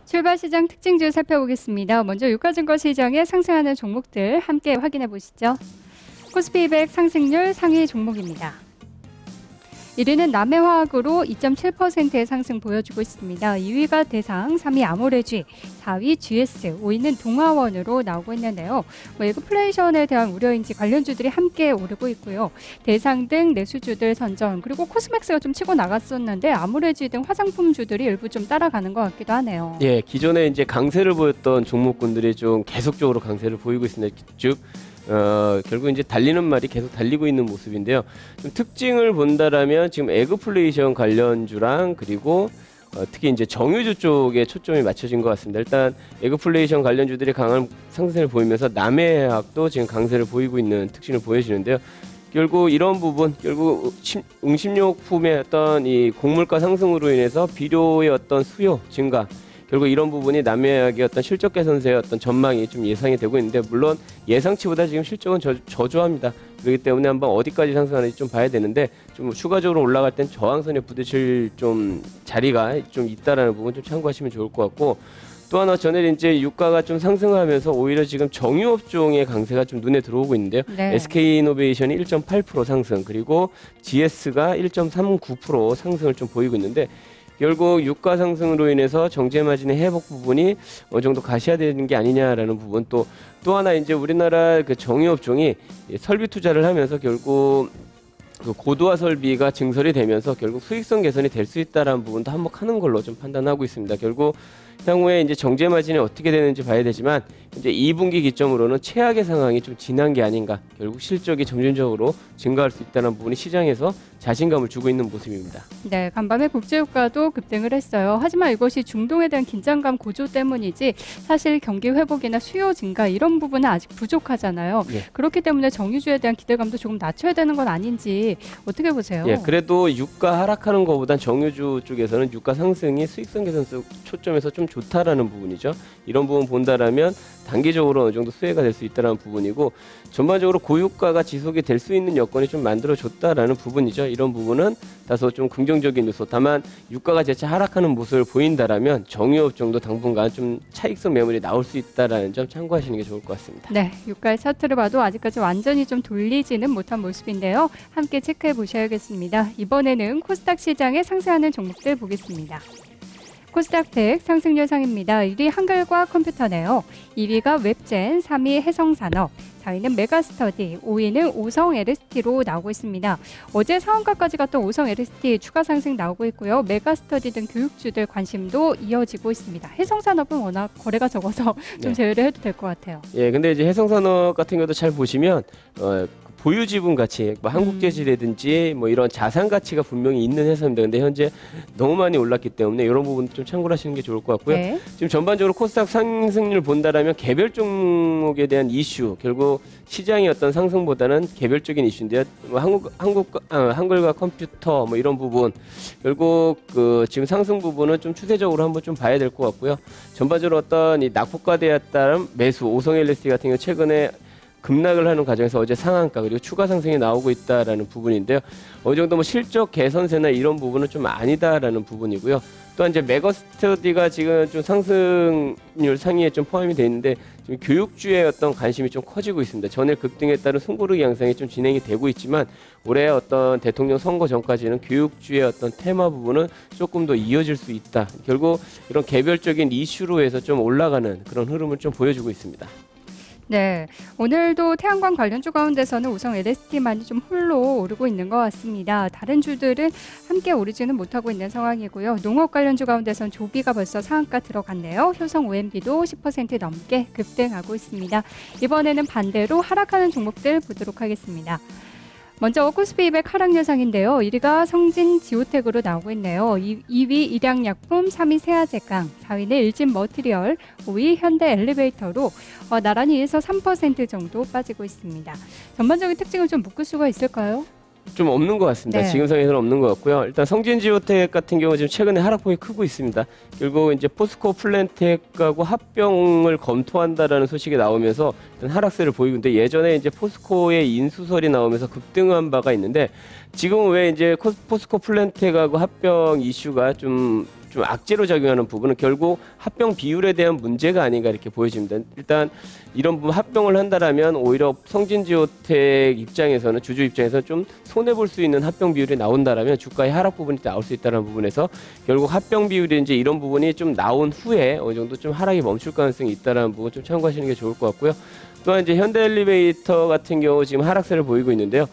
출발 시장 특징주 살펴보겠습니다. 먼저 유가증권 시장에 상승하는 종목들 함께 확인해 보시죠. 코스피 200 상승률 상위 종목입니다. 1위는 남해화학으로 2.7%의 상승 보여주고 있습니다. 2위가 대상, 3위 아모레쥐, 4위 GS, 5위는 동아원으로 나오고 있는데요. 에그플레이션에 대한 우려인지 관련주들이 함께 오르고 있고요. 대상 등 내수주들 선전, 그리고 코스맥스가 좀 치고 나갔었는데 아모레쥐 등 화장품주들이 일부 좀 따라가는 것 같기도 하네요. 예, 기존에 이제 강세를 보였던 종목군들이 좀 계속적으로 강세를 보이고 있습니다. 즉 결국 이제 달리는 말이 계속 달리고 있는 모습인데요. 좀 특징을 본다라면 지금 에그플레이션 관련주랑 그리고 특히 이제 정유주 쪽에 초점이 맞춰진 것 같습니다. 일단 에그플레이션 관련주들이 강한 상승을 보이면서 남해학도 지금 강세를 보이고 있는 특징을 보여주는데요. 결국 이런 부분, 결국 응식료품의 어떤 이 곡물가 상승으로 인해서 비료의 어떤 수요 증가, 결국 이런 부분이 남해학의 어떤 실적 개선세의 어떤 전망이 좀 예상이 되고 있는데, 물론 예상치보다 지금 실적은 저조합니다. 그렇기 때문에 한번 어디까지 상승하는지 좀 봐야 되는데, 좀 추가적으로 올라갈 땐 저항선에 부딪힐 좀 자리가 좀 있다라는 부분 좀 참고하시면 좋을 것 같고, 또 하나 전에 이제 유가가 좀 상승하면서 오히려 지금 정유업종의 강세가 좀 눈에 들어오고 있는데요. 네. SK이노베이션이 1.8% 상승, 그리고 GS가 1.39% 상승을 좀 보이고 있는데, 결국 유가 상승으로 인해서 정제 마진의 회복 부분이 어느 정도 가셔야되는 게 아니냐라는 부분, 또 하나 이제 우리나라 그 정유업종이 설비 투자를 하면서 결국 그 고도화 설비가 증설이 되면서 결국 수익성 개선이 될 수 있다라는 부분도 한몫하는 걸로 좀 판단하고 있습니다. 결국 향후에 이제 정제 마진이 어떻게 되는지 봐야 되지만, 이제 2분기 기점으로는 최악의 상황이 좀 지난 게 아닌가, 결국 실적이 점진적으로 증가할 수 있다는 부분이 시장에서 자신감을 주고 있는 모습입니다. 네, 간밤에 국제유가도 급등을 했어요. 하지만 이것이 중동에 대한 긴장감 고조 때문이지 사실 경기 회복이나 수요 증가 이런 부분은 아직 부족하잖아요. 예. 그렇기 때문에 정유주에 대한 기대감도 조금 낮춰야 되는 건 아닌지 어떻게 보세요? 예, 그래도 유가 하락하는 것보단 정유주 쪽에서는 유가 상승이 수익성 개선 쪽 초점에서 좀 좋다라는 부분이죠. 이런 부분 본다라면 단기적으로 어느 정도 수혜가 될 수 있다는 부분이고, 전반적으로 고유가가 지속이 될 수 있는 여건이 좀 만들어졌다라는 부분이죠. 이런 부분은 다소 좀 긍정적인 요소. 다만 유가가 재차 하락하는 모습을 보인다라면 정유업 정도 당분간 좀 차익성 매물이 나올 수 있다라는 점 참고하시는 게 좋을 것 같습니다. 네, 유가의 차트를 봐도 아직까지 완전히 좀 돌리지는 못한 모습인데요. 함께 체크해 보셔야겠습니다. 이번에는 코스닥 시장에 상승하는 종목들 보겠습니다. 코스닥 100 상승률 상입니다. 1위 한글과 컴퓨터네요. 2위가 웹젠, 3위 해성산업, 4위는 메가스터디, 5위는 오성 LST로 나오고 있습니다. 어제 상한가까지 갔던 오성 LST 추가 상승 나오고 있고요. 메가스터디 등 교육주들 관심도 이어지고 있습니다. 해성산업은 워낙 거래가 적어서 좀 네. 제외를 해도 될 것 같아요. 예, 근데 이제 해성산업 같은 경우도 잘 보시면 보유 지분 가치, 뭐 한국재질이라든지 뭐 이런 자산 가치가 분명히 있는 회사입니다. 근데 현재 너무 많이 올랐기 때문에 이런 부분 좀 참고를 하시는 게 좋을 것 같고요. 네. 지금 전반적으로 코스닥 상승률 본다라면 개별 종목에 대한 이슈, 결국 시장의 어떤 상승보다는 개별적인 이슈인데요. 뭐 한글과 컴퓨터 뭐 이런 부분, 결국 그 지금 상승 부분은 좀 추세적으로 한번 좀 봐야 될 것 같고요. 전반적으로 어떤 이 낙폭과대에 따른 매수, 오성 LST 같은 경우 최근에 급락을 하는 과정에서 어제 상한가 그리고 추가 상승이 나오고 있다라는 부분인데요. 어느 정도 뭐 실적 개선세나 이런 부분은 좀 아니다라는 부분이고요. 또한 이제 메가스터디가 지금 좀 상승률 상위에 좀 포함이 돼 있는데, 지금 교육주의 어떤 관심이 좀 커지고 있습니다. 전일 급등에 따른 숨고르기 양상이 좀 진행이 되고 있지만, 올해 어떤 대통령 선거 전까지는 교육주의 어떤 테마 부분은 조금 더 이어질 수 있다. 결국 이런 개별적인 이슈로 해서 좀 올라가는 그런 흐름을 좀 보여주고 있습니다. 네, 오늘도 태양광 관련주 가운데서는 우선 LST만이 좀 홀로 오르고 있는 것 같습니다. 다른 주들은 함께 오르지는 못하고 있는 상황이고요. 농업 관련주 가운데선 조비가 벌써 상한가 들어갔네요. 효성 OMB도 10% 넘게 급등하고 있습니다. 이번에는 반대로 하락하는 종목들 보도록 하겠습니다. 먼저 코스피 200 하락 예상인데요. 1위가 성진 지오텍으로 나오고 있네요. 2위 일양약품, 3위 세아제강, 4위는 일진머티리얼, 5위 현대 엘리베이터로 나란히 1에서 3% 정도 빠지고 있습니다. 전반적인 특징을 좀 묶을 수가 있을까요? 좀 없는 것 같습니다. 네. 지금 상황에서는 없는 것 같고요. 일단 성진지오텍 같은 경우 지금 최근에 하락폭이 크고 있습니다. 결국 이제 포스코 플랜텍하고 합병을 검토한다라는 소식이 나오면서 일단 하락세를 보이고 있는데, 예전에 이제 포스코의 인수설이 나오면서 급등한 바가 있는데, 지금은 왜 이제 포스코 플랜텍하고 합병 이슈가 좀 좀 악재로 작용하는 부분은 결국 합병 비율에 대한 문제가 아닌가 이렇게 보여집니다. 일단 이런 부분 합병을 한다라면 오히려 성진지오텍 입장에서는 주주 입장에서는 좀 손해 볼 수 있는 합병 비율이 나온다라면 주가의 하락 부분이 나올 수 있다는 부분에서 결국 합병 비율이 이제 이런 부분이 좀 나온 후에 어느 정도 좀 하락이 멈출 가능성이 있다는 부분 좀 참고하시는 게 좋을 것 같고요. 또한 이제 현대엘리베이터 같은 경우 지금 하락세를 보이고 있는데요.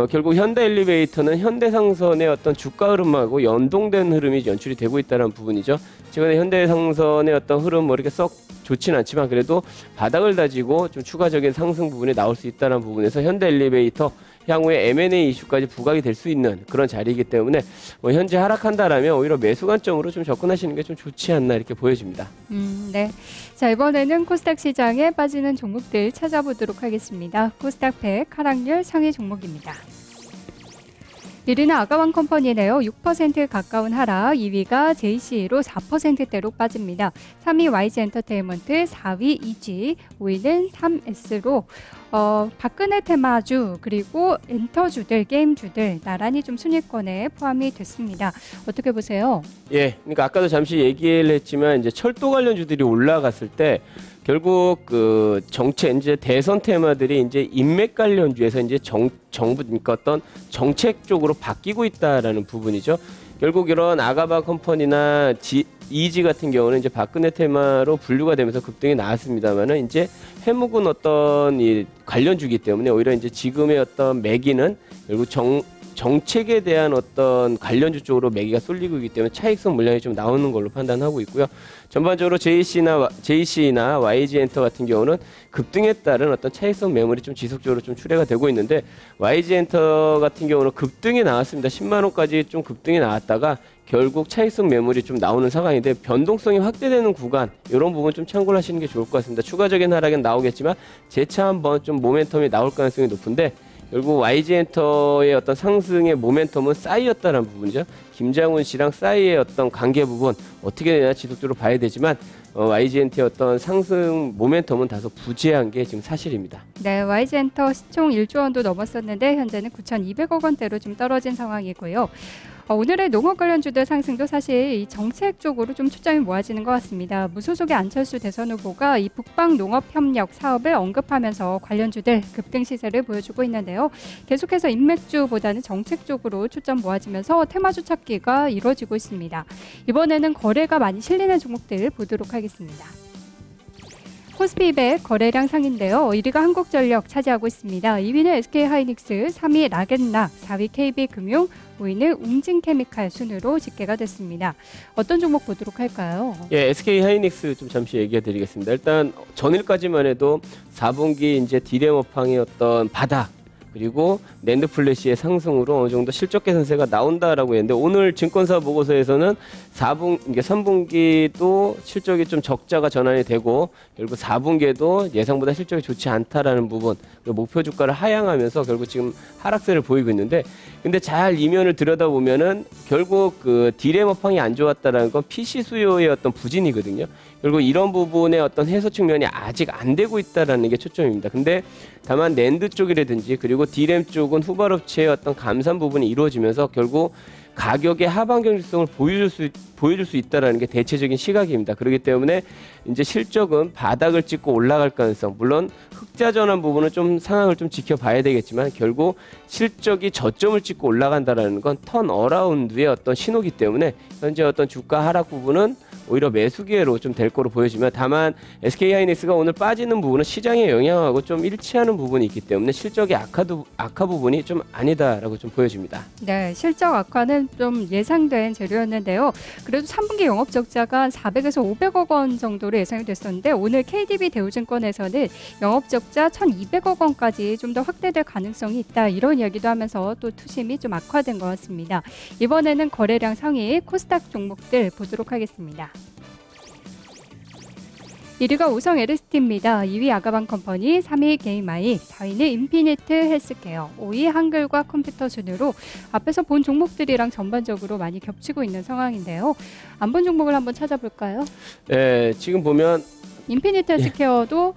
결국 현대엘리베이터는 현대상선의 어떤 주가 흐름하고 연동된 흐름이 연출이 되고 있다는 부분이죠. 최근에 현대상선의 어떤 흐름 뭐 이렇게 썩 좋진 않지만 그래도 바닥을 다지고 좀 추가적인 상승 부분이 나올 수 있다는 부분에서 현대엘리베이터 향후에 M&A 이슈까지 부각이 될 수 있는 그런 자리이기 때문에 뭐 현재 하락한다라면 오히려 매수 관점으로 좀 접근하시는 게 좀 좋지 않나 이렇게 보여집니다. 네. 자, 이번에는 코스닥 시장에 빠지는 종목들 찾아보도록 하겠습니다. 코스닥 100 하락률 상위 종목입니다. 1위는 아가왕 컴퍼니네요. 6% 가까운 하락, 2위가 JC로 4%대로 빠집니다. 3위 YG 엔터테인먼트, 4위 EG, 5위는 3S로 박근혜 테마주 그리고 엔터주들, 게임주들 나란히 좀 순위권에 포함이 됐습니다. 어떻게 보세요? 예, 그러니까 아까도 잠시 얘기를 했지만 이제 철도 관련주들이 올라갔을 때 결국 그 정책 이제 대선 테마들이 이제 인맥 관련주에서 이제 정부 그러니까 어떤 정책 쪽으로 바뀌고 있다라는 부분이죠. 결국 이런 아가바 컴퍼니나 이지 같은 경우는 이제 박근혜 테마로 분류가 되면서 급등이 나왔습니다만은 이제 해묵은 어떤 이 관련주기 때문에 오히려 이제 지금의 어떤 매기는 결국 정책에 대한 어떤 관련주 쪽으로 매기가 쏠리고 있기 때문에 차익성 물량이 좀 나오는 걸로 판단하고 있고요. 전반적으로 JC나 YG엔터 같은 경우는 급등에 따른 어떤 차익성 매물이 좀 지속적으로 좀 출회가 되고 있는데 YG엔터 같은 경우는 급등이 나왔습니다. 10만 원까지 좀 급등이 나왔다가 결국 차익성 매물이 좀 나오는 상황인데 변동성이 확대되는 구간 이런 부분 좀 참고를 하시는 게 좋을 것 같습니다. 추가적인 하락은 나오겠지만 재차 한번 좀 모멘텀이 나올 가능성이 높은데 결국 YG엔터의 어떤 상승의 모멘텀은 싸이였다는 부분이죠. 김장훈 씨랑 싸이의 어떤 관계 부분 어떻게 되나 지속적으로 봐야 되지만 YG엔터의 어떤 상승 모멘텀은 다소 부재한 게 지금 사실입니다. 네, YG엔터 시총 1조 원도 넘었었는데 현재는 9,200억 원대로 좀 떨어진 상황이고요. 오늘의 농업 관련주들 상승도 사실 이 정책 쪽으로 좀 초점이 모아지는 것 같습니다. 무소속의 안철수 대선 후보가 이 북방 농업 협력 사업을 언급하면서 관련주들 급등 시세를 보여주고 있는데요. 계속해서 인맥주보다는 정책 쪽으로 초점 모아지면서 테마주 찾기가 이루어지고 있습니다. 이번에는 거래가 많이 실리는 종목들 보도록 하겠습니다. 코스피 200 거래량 상인데요. 1위가 한국전력 차지하고 있습니다. 2위는 SK하이닉스, 3위 라겐락, 4위 KB금융, 5위는 웅진케미칼 순으로 집계가 됐습니다. 어떤 종목 보도록 할까요? 예, SK하이닉스 좀 잠시 얘기해 드리겠습니다. 일단 전일까지만 해도 4분기 이제 디램 업황의 어떤 바닥 그리고 낸드 플래시의 상승으로 어느 정도 실적 개선세가 나온다라고 했는데 오늘 증권사 보고서에서는 3분기도 실적이 좀 적자가 전환이 되고 결국 4분기에도 예상보다 실적이 좋지 않다라는 부분 목표 주가를 하향하면서 결국 지금 하락세를 보이고 있는데 근데 잘 이면을 들여다보면은 결국 그 디램 업황이 안 좋았다라는 건 PC 수요의 어떤 부진이거든요. 결국 이런 부분의 어떤 해소 측면이 아직 안 되고 있다라는 게 초점입니다. 근데 다만 낸드 쪽이라든지 그리고 디램 쪽은 후발업체의 어떤 감산 부분이 이루어지면서 결국 가격의 하방 경직성을 보여줄 수 있다라는 게 대체적인 시각입니다. 그렇기 때문에 이제 실적은 바닥을 찍고 올라갈 가능성, 물론 흑자 전환 부분은 좀 상황을 좀 지켜봐야 되겠지만 결국 실적이 저점을 찍고 올라간다라는 건 턴어라운드의 어떤 신호기 때문에 현재 어떤 주가 하락 부분은 오히려 매수 기회로 좀 될 거로 보여지면 다만 SK하이닉스가 오늘 빠지는 부분은 시장의 영향하고 좀 일치하는 부분이 있기 때문에 실적의 악화 부분이 좀 아니다라고 좀 보여집니다. 네, 실적 악화는 좀 예상된 재료였는데요. 그래도 3분기 영업 적자가 400에서 500억 원 정도로 예상이 됐었는데 오늘 KDB 대우증권에서는 영업 적자 1,200억 원까지 좀 더 확대될 가능성이 있다 이런 이야기도 하면서 또 투심이 좀 악화된 것 같습니다. 이번에는 거래량 상위 코스닥 종목들 보도록 하겠습니다. 1위가 우성 LST입니다. 2위 아가방 컴퍼니, 3위 게임아이, 4위는 인피니트 헬스케어, 5위 한글과 컴퓨터 순으로 앞에서 본 종목들이랑 전반적으로 많이 겹치고 있는 상황인데요. 안 본 종목을 한번 찾아볼까요? 네, 지금 보면 인피니트 헬스케어도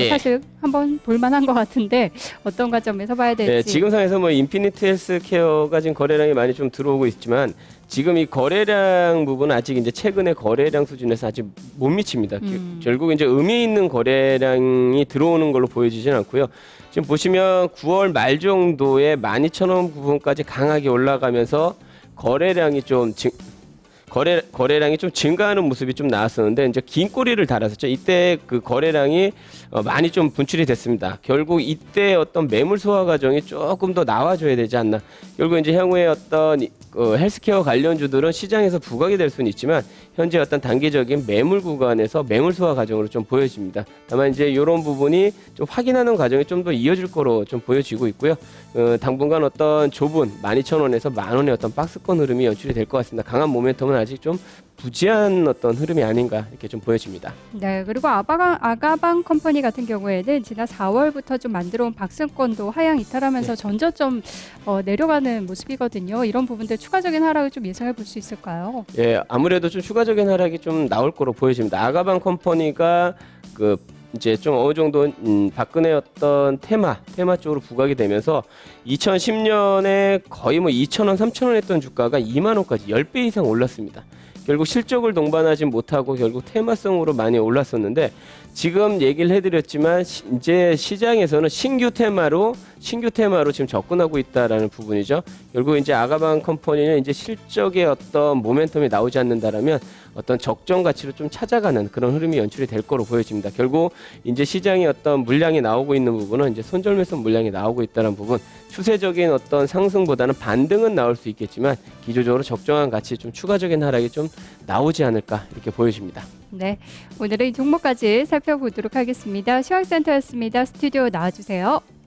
사실 한번 볼만한 것 같은데 어떤 관점에서 봐야 될지. 네, 지금 상에서 뭐 인피니트 헬스케어가 지금 거래량이 많이 좀 들어오고 있지만 지금 이 거래량 부분은 아직 이제 최근의 거래량 수준에서 아직 못 미칩니다. 결국 이제 의미 있는 거래량이 들어오는 걸로 보여지진 않고요. 지금 보시면 9월 말 정도에 12,000원 부분까지 강하게 올라가면서 거래량이 좀 거래량이 좀 증가하는 모습이 좀 나왔었는데 이제 긴 꼬리를 달았었죠. 이때 그 거래량이 많이 좀 분출이 됐습니다. 결국 이때 어떤 매물 소화 과정이 조금 더 나와줘야 되지 않나. 결국 이제 향후에 어떤 헬스케어 관련주들은 시장에서 부각이 될 수는 있지만 현재 어떤 단기적인 매물 구간에서 매물 소화 과정으로 좀 보여집니다. 다만 이제 이런 부분이 좀 확인하는 과정이 좀 더 이어질 거로 좀 보여지고 있고요. 당분간 어떤 좁은 12,000원에서 만원의 어떤 박스권 흐름이 연출이 될 것 같습니다. 강한 모멘텀은 아직 좀 부지한 어떤 흐름이 아닌가 이렇게 좀 보여집니다. 네, 그리고 아가방 컴퍼니 같은 경우에는 지난 4월부터 좀 만들어온 박스권도 하향 이탈하면서 전저점 내려가는 모습이거든요. 이런 부분들 추가적인 하락을 좀 예상해 볼 수 있을까요? 예, 아무래도 좀 추가적인 하락이 좀 나올 거로 보여집니다. 아가방 컴퍼니가 이제 좀 어느 정도 박근혜 어떤 테마 쪽으로 부각이 되면서 2010년에 거의 뭐 2,000원, 3,000원 했던 주가가 2만 원까지 10배 이상 올랐습니다. 결국 실적을 동반하지 못하고 결국 테마성으로 많이 올랐었는데 지금 얘기를 해드렸지만 이제 시장에서는 신규 테마로 지금 접근하고 있다라는 부분이죠. 결국 이제 아가방 컴퍼니는 이제 실적의 어떤 모멘텀이 나오지 않는다라면 어떤 적정 가치를 좀 찾아가는 그런 흐름이 연출이 될 거로 보여집니다. 결국 이제 시장에 어떤 물량이 나오고 있는 부분은 이제 손절매수 물량이 나오고 있다는 부분, 추세적인 어떤 상승보다는 반등은 나올 수 있겠지만 기조적으로 적정한 가치 좀 추가적인 하락이 좀 나오지 않을까 이렇게 보여집니다. 네, 오늘은 이 종목까지 살펴보도록 하겠습니다. 시황센터였습니다. 스튜디오 나와주세요.